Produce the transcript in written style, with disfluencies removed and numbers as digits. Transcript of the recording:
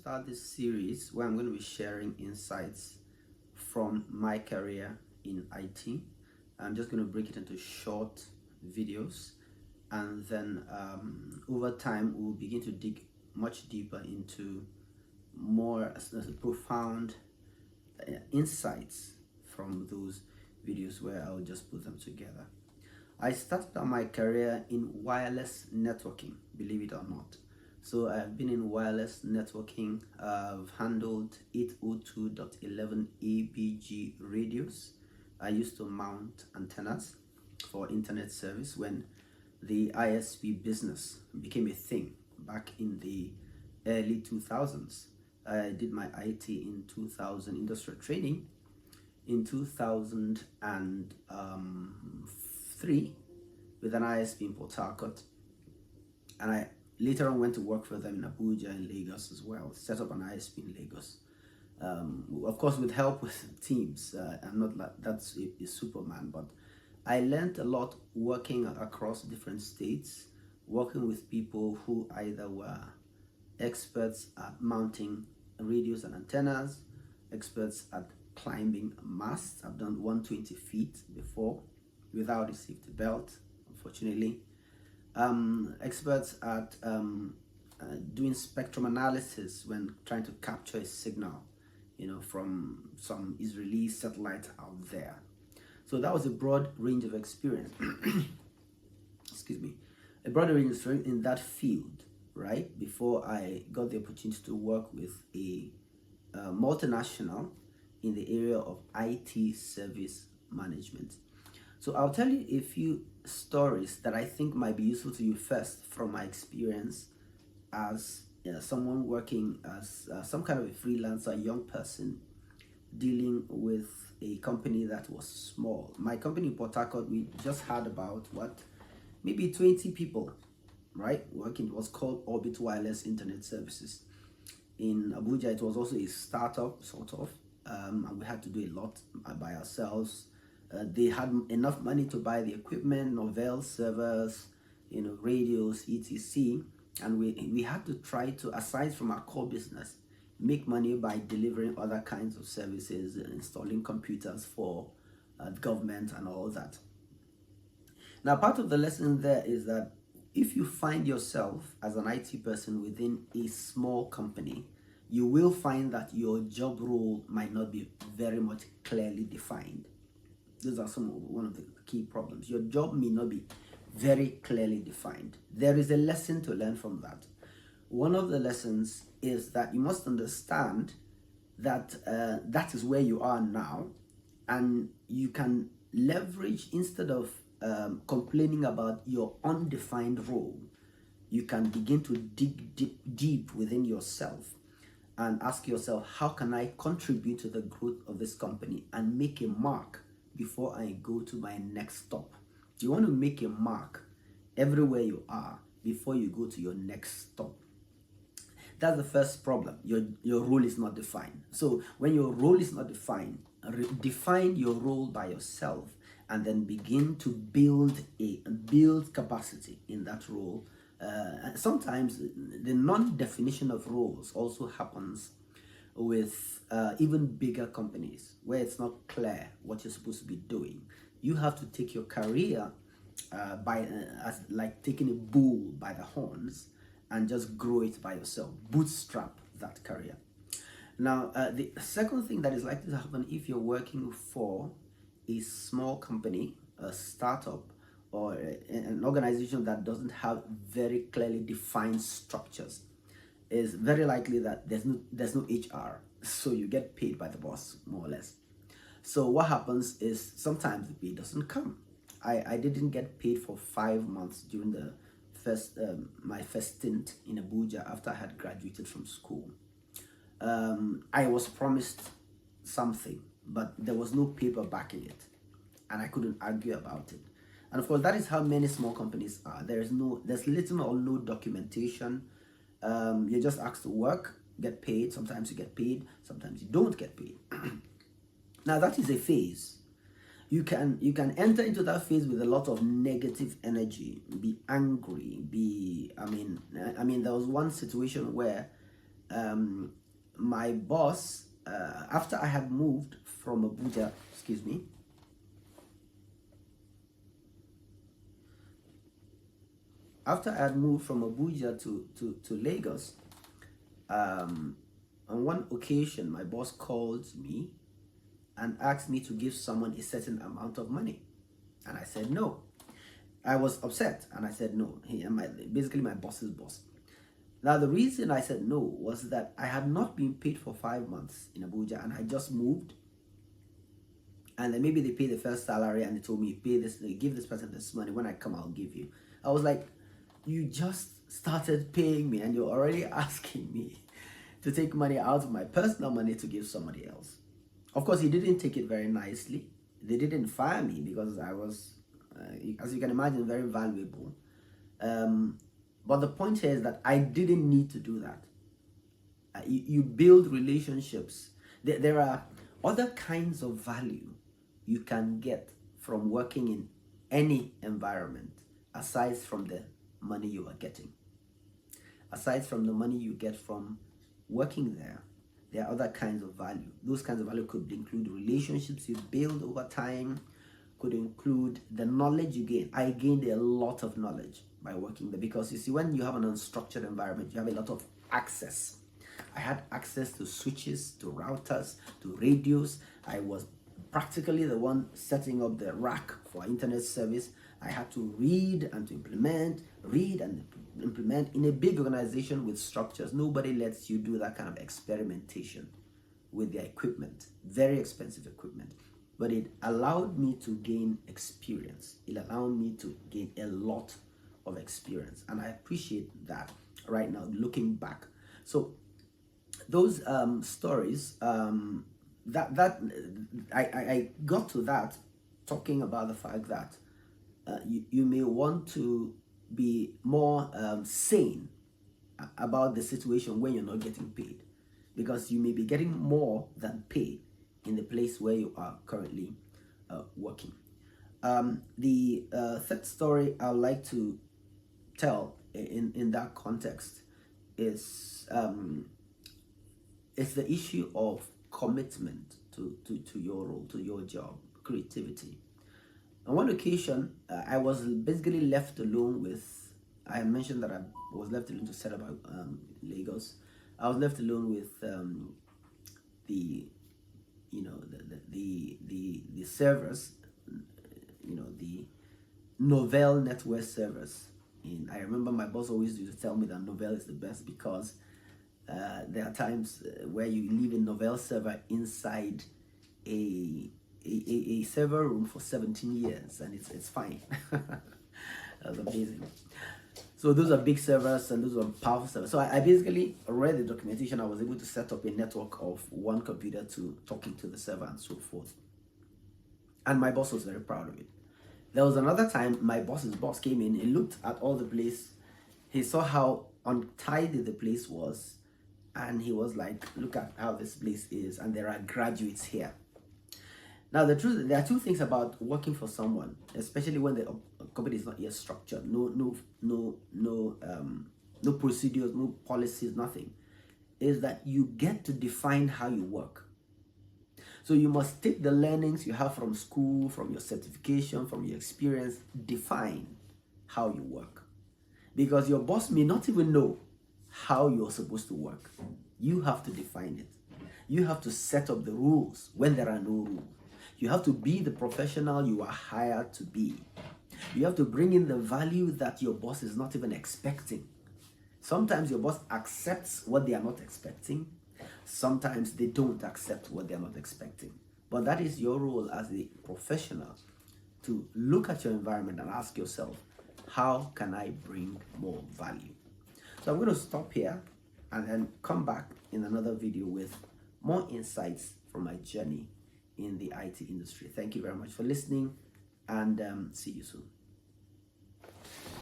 start this series where I'm going to be sharing insights from my career in IT. I'm just going to break it into short videos, and then over time we'll begin to dig much deeper into more profound insights from those videos where I'll just put them together. I started out my career in wireless networking, believe it or not. So I've been in wireless networking. I've handled 802.11 ABG radios. I used to mount antennas for internet service when the ISP business became a thing back in the early 2000s. I did my IT in 2000, industrial training in 2003 with an ISP in Port Harcourt, and I later on went to work for them in Abuja and Lagos as well. Set up an ISP in Lagos, of course with help with teams. I'm not like that's a Superman, but I learned a lot working across different states, working with people who either were experts at mounting radios and antennas, experts at climbing masts. I've done 120 feet before without a safety belt, unfortunately. Experts at doing spectrum analysis when trying to capture a signal, from some Israeli satellite out there. So that was a broad range of experience. Excuse me, a broad range of experience in that field, right? Before I got the opportunity to work with a multinational in the area of IT service management. So I'll tell you a few stories that I think might be useful to you first from my experience as someone working as some kind of a freelancer, young person dealing with a company that was small. My company in Port Harcourt, we just had about maybe 20 people, right, working. It was called Orbit Wireless Internet Services. In Abuja, it was also a startup, sort of, and we had to do a lot by ourselves. They had enough money to buy the equipment, Novell servers, radios, etc. And we had to try to, aside from our core business, make money by delivering other kinds of services, installing computers for the government and all that. Now, part of the lesson there is that if you find yourself as an IT person within a small company, you will find that your job role might not be very much clearly defined. Those are one of the key problems. Your job may not be very clearly defined. There is a lesson to learn from that. One of the lessons is that you must understand that that is where you are now, and you can leverage, instead of complaining about your undefined role, you can begin to dig deep within yourself and ask yourself, how can I contribute to the growth of this company and make a mark before I go to my next stop? You want to make a mark everywhere you are before you go to your next stop. That's the first problem. Your role is not defined. So when your role is not defined, define your role by yourself, and then begin to build capacity in that role. And sometimes the non-definition of roles also happens with even bigger companies where it's not clear what you're supposed to be doing. You have to take your career as like taking a bull by the horns and just grow it by yourself, bootstrap that career. Now, the second thing that is likely to happen if you're working for a small company, a startup, or an organization that doesn't have very clearly defined structures, is very likely that there's no HR, so you get paid by the boss, more or less. So what happens is sometimes the pay doesn't come. I didn't get paid for 5 months during the my first stint in Abuja after I had graduated from school. I was promised something, but there was no paper backing it, and I couldn't argue about it. And of course, that is how many small companies are. There's little or no documentation. You're just asked to work, get paid. Sometimes you get paid, sometimes you don't get paid. Now, that is a phase. You can enter into that phase with a lot of negative energy, be angry, I mean, there was one situation where my boss, after I had moved from Abuja, excuse me, after I had moved from Abuja to Lagos, on one occasion, my boss called me and asked me to give someone a certain amount of money. And I said no. I was upset and I said no. Basically my boss's boss. Now, the reason I said no was that I had not been paid for 5 months in Abuja and I just moved. And then maybe they paid the first salary and they told me, give this person this money. When I come, I'll give you. I was like, you just started paying me and you're already asking me to take money out of my personal money to give somebody else. Of course, he didn't take it very nicely. They didn't fire me because I was, as you can imagine, very valuable. But the point here is that I didn't need to do that. You build relationships. There are other kinds of value you can get from working in any environment aside from the money you are getting. Aside from the money you get from working there are other kinds of value. Those kinds of value could include relationships you build over time, could include the knowledge you gain. I gained a lot of knowledge by working there because you see, when you have an unstructured environment, you have a lot of access. I had access to switches, to routers, to radios. I was practically the one setting up the rack for internet service. I had to read and implement in a big organization with structures. Nobody lets you do that kind of experimentation with their equipment, very expensive equipment. But it allowed me to gain experience. It allowed me to gain a lot of experience. And I appreciate that right now, looking back. So those stories, I got to that talking about the fact that you may want to be more sane about the situation when you're not getting paid, because you may be getting more than pay in the place where you are currently working. The third story I'd like to tell in that context is it's the issue of commitment to your role, to your job, creativity. On one occasion, I was basically left alone with, I mentioned that I was left alone to set up Lagos. I was left alone with the servers, the Novell network servers. I remember my boss always used to tell me that Novell is the best because there are times where you leave a Novell server inside a server room for 17 years and it's fine. That's amazing. So those are big servers and those are powerful servers. So I basically read the documentation. I was able to set up a network of one computer to talking to the server and so forth. And my boss was very proud of it. There was another time my boss's boss came in. He looked at all the place. He saw how untidy the place was. And he was like, look at how this place is. And there are graduates here. Now, the truth, there are two things about working for someone, especially when the company is not yet structured. No procedures, no policies, nothing. Is that you get to define how you work. So you must take the learnings you have from school, from your certification, from your experience, define how you work. Because your boss may not even know how you're supposed to work. You have to define it. You have to set up the rules when there are no rules. You have to be the professional you are hired to be. You have to bring in the value that your boss is not even expecting. Sometimes your boss accepts what they are not expecting. Sometimes they don't accept what they are not expecting. But that is your role as a professional, to look at your environment and ask yourself, how can I bring more value? So I'm going to stop here and then come back in another video with more insights from my journey in the IT industry. Thank you very much for listening, and see you soon.